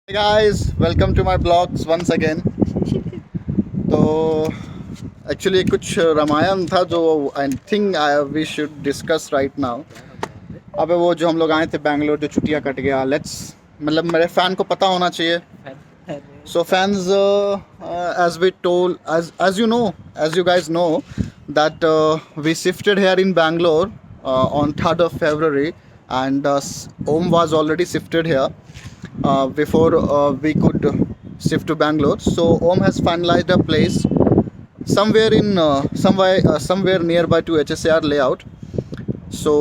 Hey guys, welcome to my blogs once again. तो actually कुछ रामायण था जो I think we should discuss right now. अबे वो जो हम लोग आए थे बैंगलोर जो छुट्टियां कट गया लेट्स मतलब मेरे फैन को पता होना चाहिए. So fans, as we told, as you know, as you guys know, that we shifted here in Bangalore on 3rd of February, and Om was already shifted here before we could shift to Bangalore. So Om has finalized a place somewhere in somewhere nearby to HSAR layout. So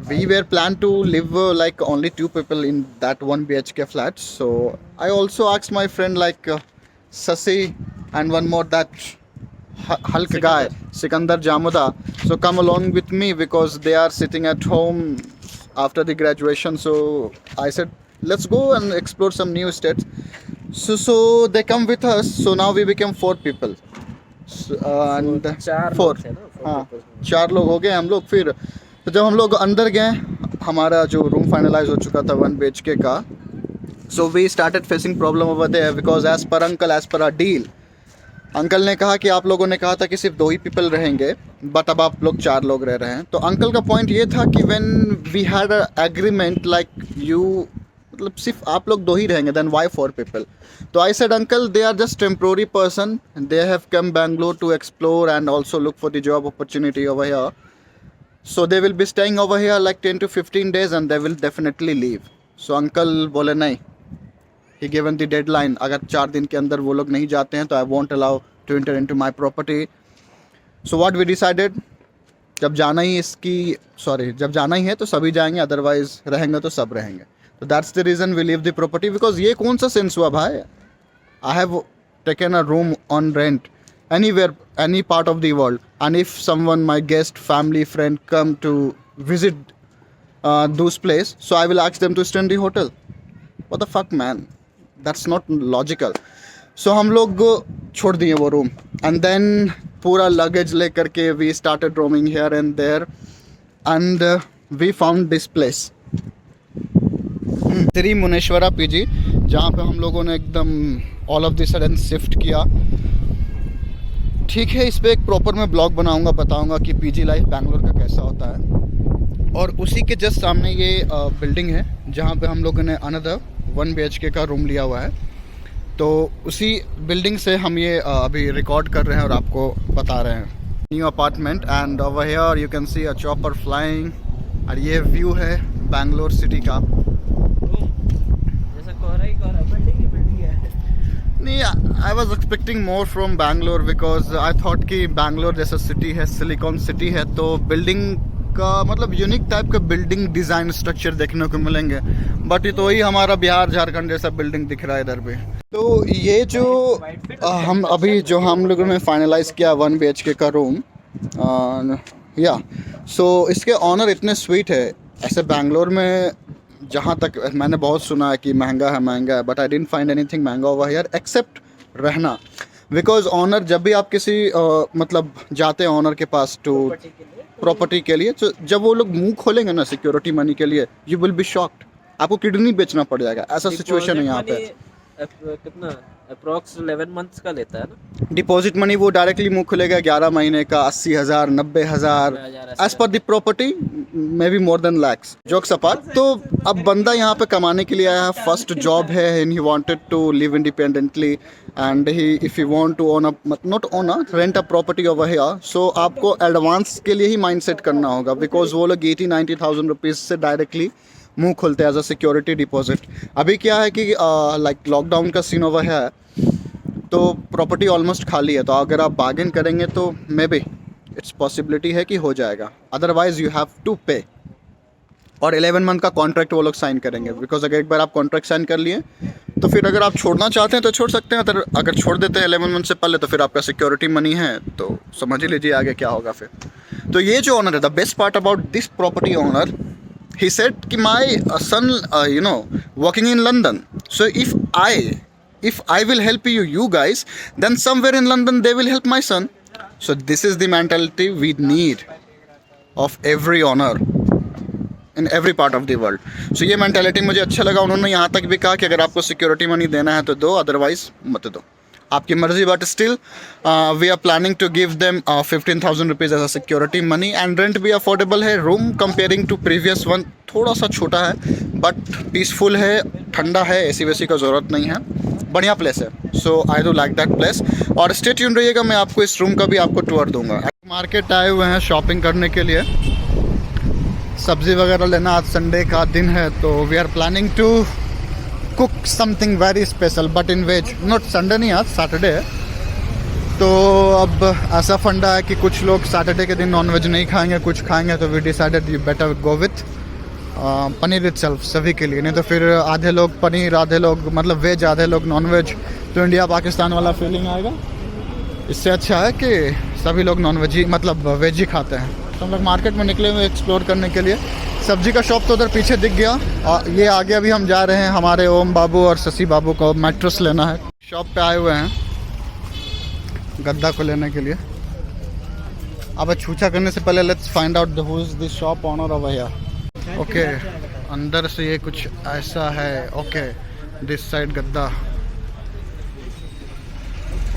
we were planned to live like only two people in that one BHK flat. So I also asked my friend like Sasi and one more that Hulk guy Sikandar Jamuda. So come along with me because they are sitting at home after the graduation. So I said let's go and explore some new states. So they come with us. So now we became four people. And four हाँ चार लोग हो गए हम लोग. फिर तो जब हम लोग अंदर गए हमारा जो रूम फाइनलाइज हो चुका था 1 BHK का. So we started facing problem over there because as per uncle as per a deal uncle ने कहा कि आप लोगों ने कहा था कि सिर्फ 2 ही पीपल रहेंगे बट अब आप लोग 4 लोग रह रहे हैं. तो अंकल का पॉइंट ये था कि when we had a agreement like you मतलब सिर्फ आप लोग 2 ही रहेंगे देन वाई 4 पीपल. तो I said uncle they are just temporary person they have come Bangalore to explore and also look for the job opportunity over here. So they will be staying over here like 10 to 15 days and they will definitely leave. So uncle बोले नहीं, ही given the deadline, अगर 4 दिन के अंदर वो लोग नहीं जाते हैं तो I won't allow to enter into my property. So what we decided, जब जाना ही है तो सभी जाएंगे, अदरवाइज रहेंगे तो सब रहेंगे. तो that's the reason we leave the property because ये कौन सा सेंस हुआ भाई. I have taken a room on rent anywhere, any part of the world, and if someone, my guest, family, friend come to visit those place, so I will ask them to stay in the hotel. What the fuck man, that's not logical. So हम लोग छोड़ दिए वो room and then पूरा luggage लेकर के we started roaming here and there and we found this place Shri Muneshwara PG, जहाँ पे हम लोगों ने एकदम all of the sudden shift किया. ठीक है, इस पर एक प्रॉपर मैं ब्लॉग बनाऊंगा, बताऊंगा कि पीजी लाइफ बैंगलोर का कैसा होता है. और उसी के जस्ट सामने ये बिल्डिंग है जहाँ पे हम लोगों ने अनदर 1 BHK का रूम लिया हुआ है. तो उसी बिल्डिंग से हम ये अभी रिकॉर्ड कर रहे हैं और आपको बता रहे हैं new apartment. And over here you can see a chopper flying. और ये व्यू है बैंगलोर सिटी का. नहीं, I was expecting more from Bangalore because I thought कि बैंगलोर जैसा सिटी है, सिलिकॉन सिटी है, तो बिल्डिंग का मतलब यूनिक टाइप का बिल्डिंग डिज़ाइन स्ट्रक्चर देखने को मिलेंगे. बट ये तो वही हमारा बिहार झारखंड जैसा बिल्डिंग दिख रहा है इधर भी. तो ये जो हम अभी जो हम लोगों ने फाइनलाइज किया 1 BHK का रूम या सो इसके ऑनर इतने स्वीट है. ऐसे बैंगलोर में जहाँ तक मैंने बहुत सुना है कि महंगा है but I didn't find anything महंगा ओवर हियर एक्सेप्ट रहना. बिकॉज ऑनर जब भी आप किसी मतलब जाते हैं ऑनर के पास टू प्रॉपर्टी के लिए, तो जब वो लोग मुंह खोलेंगे ना सिक्योरिटी मनी के लिए, यू विल बी शॉक्ड. आपको किडनी बेचना पड़ जाएगा, ऐसा सिचुएशन है यहाँ पे. कितना अप्रॉक्स 11 मंथ्स का लेता है ना डिपॉजिट मनी. वो डायरेक्टली मुंह खुलेगा 11 महीने का 80,000 90,000 as per the property, may be more than lakhs. Jokes apart. तो अब बंदा यहाँ पे कमाने के लिए आया है, फर्स्ट जॉब है and he wanted to live independently and he if you want to own not own rent a property over here. So आपको एडवांस के लिए ही माइंडसेट करना होगा बिकॉज वो लोग 80-90,000 रुपीज़ से डायरेक्टली मुंह खोलते हैं एज अ सिक्योरिटी डिपॉजिट. अभी क्या है कि लाइक लॉकडाउन का सीन ओवर है तो प्रॉपर्टी ऑलमोस्ट खाली है. तो अगर आप बार्गेन करेंगे तो मे बी इट्स पॉसिबिलिटी है कि हो जाएगा, अदरवाइज यू हैव टू पे. और 11 मंथ का कॉन्ट्रैक्ट वो लोग साइन करेंगे बिकॉज अगर एक बार आप कॉन्ट्रैक्ट साइन कर लिए तो फिर अगर आप छोड़ना चाहते हैं तो छोड़ सकते हैं. अगर छोड़ देते हैं 11 मंथ से पहले तो फिर आपका सिक्योरिटी मनी है, तो समझ ही लीजिए आगे क्या होगा फिर. तो ये जो ऑनर है, the best part about this property owner, he said कि my son working in London, so if I will help you guys, then somewhere in London they will help my son. So this is the mentality we need of every owner. In every part of the world. So ये mentality मुझे अच्छा लगा। उन्होंने यहाँ तक भी कहा कि अगर आपको सिक्योरिटी मनी देना है तो दो, अदरवाइज मत दो, आपकी मर्जी। But still we are planning to give them 15,000 rupees as a security money. And rent भी अफोर्डेबल है। Room comparing to previous one थोड़ा सा छोटा है बट पीसफुल है, ठंडा है, एसी वेसी का ज़रूरत नहीं है, बढ़िया प्लेस है। So I do like that place. और स्टे ट्यून रहिएगा, मैं आपको इस रूम का भी आपको टूर दूंगा। मार्केट आए हुए हैं शॉपिंग करने के लिए, सब्ज़ी वगैरह लेना। आज संडे का दिन है तो we are planning to cook something very special but in veg. Not Sunday नहीं, आज सैटरडे है। तो अब ऐसा फंडा है कि कुछ लोग सैटरडे के दिन नॉनवेज नहीं खाएंगे, कुछ खाएंगे, तो we decided you better go with paneer itself सभी के लिए। नहीं तो फिर आधे लोग पनीर, आधे लोग मतलब वेज, आधे लोग नॉनवेज, तो इंडिया पाकिस्तान वाला फीलिंग आएगा। इससे अच्छा है कि सभी लोग नॉनवेज ही मतलब वेज ही खाते हैं। तो हम लोग मार्केट में निकले हुए एक्सप्लोर करने के लिए। सब्जी का शॉप तो उधर पीछे दिख गया और ये आगे अभी हम जा रहे हैं हमारे ओम बाबू और शशि बाबू को मैट्रेस लेना है। शॉप पे आए हुए हैं गद्दा को लेने के लिए। अब छूछा करने से पहले let's find out who is the shop owner over here. Okay, अंदर से ये कुछ ऐसा है। ओके, दिस साइड गद्दा,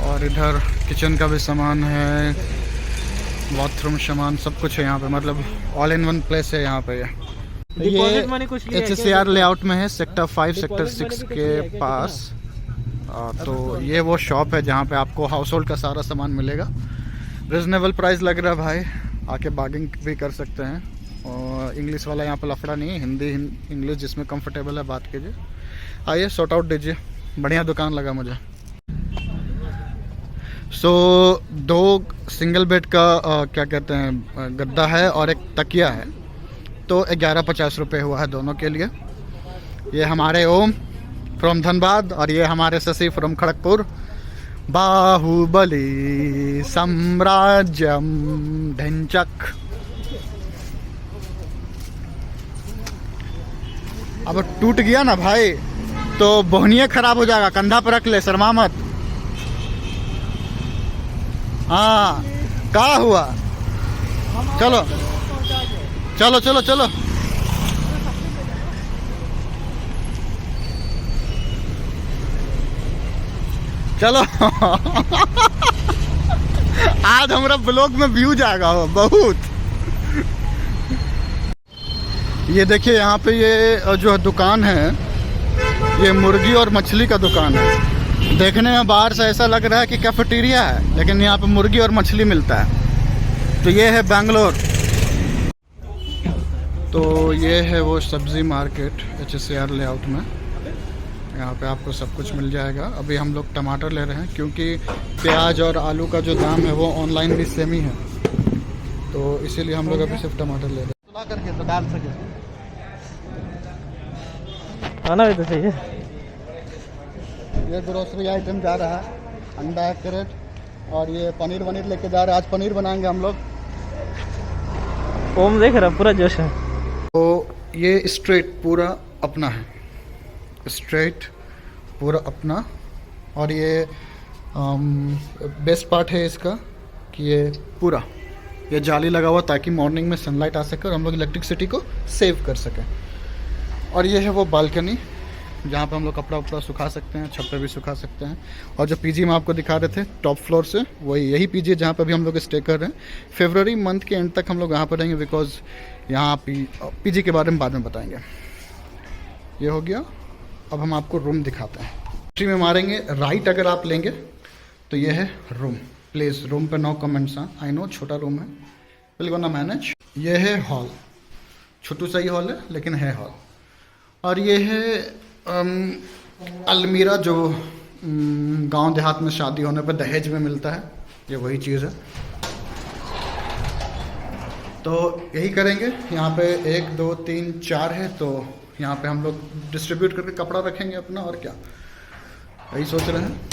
और इधर किचन का भी सामान है, बाथरूम सामान सब कुछ है यहाँ पे। मतलब ऑल इन वन प्लेस है यहाँ पे। ये HCR लेआउट में है, सेक्टर 5 सेक्टर 6 के पास। तो ये वो शॉप है जहाँ पे आपको हाउस होल्ड का सारा सामान मिलेगा। रिजनेबल प्राइस लग रहा है भाई, आके बार्गिंग भी कर सकते हैं। और इंग्लिश वाला यहाँ पे लफड़ा नहीं है, हिंदी इंग्लिश जिसमें कंफर्टेबल है बात कीजिए। आइए सॉर्ट आउट दीजिए, बढ़िया दुकान लगा मुझे। सो 2 सिंगल बेड का क्या कहते हैं गद्दा है और एक तकिया है, तो 1150 रुपये हुआ है दोनों के लिए। ये हमारे ओम फ्रॉम धनबाद और ये हमारे शशि फ्रॉम खड़गपुर। बाहुबली साम्राज्यम ढेंचक। अब टूट गया ना भाई तो बोहनिया खराब हो जाएगा, कंधा पर रख ले, शर्मा मत। हाँ, क्या हुआ? चलो चलो चलो चलो। चलो आज हमारा ब्लॉग में व्यू जाएगा बहुत। ये देखिए यहाँ पे ये जो दुकान है, ये मुर्गी और मछली का दुकान है। देखने में बाहर से ऐसा लग रहा है कि कैफेटेरिया है, लेकिन यहाँ पे मुर्गी और मछली मिलता है। तो ये है बेंगलोर। तो ये है वो सब्ज़ी मार्केट HCR लेआउट में। यहाँ पे आपको सब कुछ मिल जाएगा। अभी हम लोग टमाटर ले रहे हैं क्योंकि प्याज और आलू का जो दाम है वो ऑनलाइन भी सेम ही है, तो इसीलिए हम लोग अभी सिर्फ टमाटर ले रहे हैं। सुला करके तो डाल सके आना भी तो चाहिए। ये ग्रोसरी आइटम जा रहा है, अंडा 1 कैरेट, और ये पनीर वनीर लेके जा रहे हैं। आज पनीर बनाएंगे हम लोग। ओम देख रहा पूरा जोश है। तो ये स्ट्रेट पूरा अपना है, स्ट्रेट पूरा अपना। और ये बेस्ट पार्ट है इसका कि ये पूरा ये जाली लगा हुआ ताकि मॉर्निंग में सनलाइट आ सके और हम लोग इलेक्ट्रिसिटी को सेव कर सकें। और ये है वो बालकनी जहाँ पे हम लोग कपड़ा उपड़ा सुखा सकते हैं, छत पे भी सुखा सकते हैं। और जो पीजी में आपको दिखा रहे थे टॉप फ्लोर से, वही यही पीजी है जहाँ पे भी हम लोग स्टे कर रहे हैं। फरवरी मंथ के एंड तक हम लोग यहाँ पर रहेंगे, बिकॉज यहाँ पीजी के बारे में बाद में बताएंगे। ये हो गया। अब हम आपको रूम दिखाते हैं। हिस्ट्री में मारेंगे राइट अगर आप लेंगे तो ये है रूम। प्लीज़ रूम पे नो कमेंट्स हैं, आई नो छोटा रूम है, विल गोना मैनेज। ये है हॉल, छोटू सा ही हॉल है लेकिन है हॉल। और ये है अलमीरा जो गांव देहात में शादी होने पर दहेज में मिलता है, ये वही चीज़ है। तो यही करेंगे। यहाँ पे 1 2 3 4 है, तो यहाँ पे हम लोग डिस्ट्रीब्यूट करके कपड़ा रखेंगे अपना, और क्या, यही सोच रहे हैं।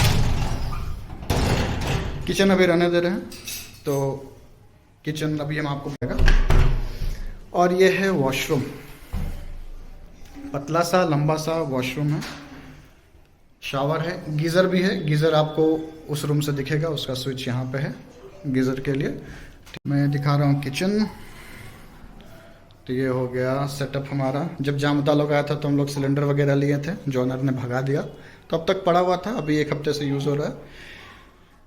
किचन अभी रहने दे रहे हैं, तो किचन अभी हम आपको बताएगा। और ये है वॉशरूम, पतला सा लंबा सा वॉशरूम है, शावर है, गीज़र भी है। गीज़र आपको उस रूम से दिखेगा, उसका स्विच यहाँ पे है गीज़र के लिए। मैं दिखा रहा हूँ किचन। तो ये हो गया सेटअप हमारा। जब जामता लोग आया था तो हम लोग सिलेंडर वगैरह लिए थे, जॉनर ने भगा दिया, तो अब तक पड़ा हुआ था, अभी 1 हफ्ते से यूज़ हो रहा है।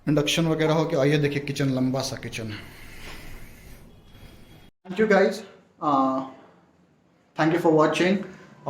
इंडक्शन वगैरह हो गया। और ये देखिए किचन, लंबा सा किचन है। Thank you guys, thank you for watching.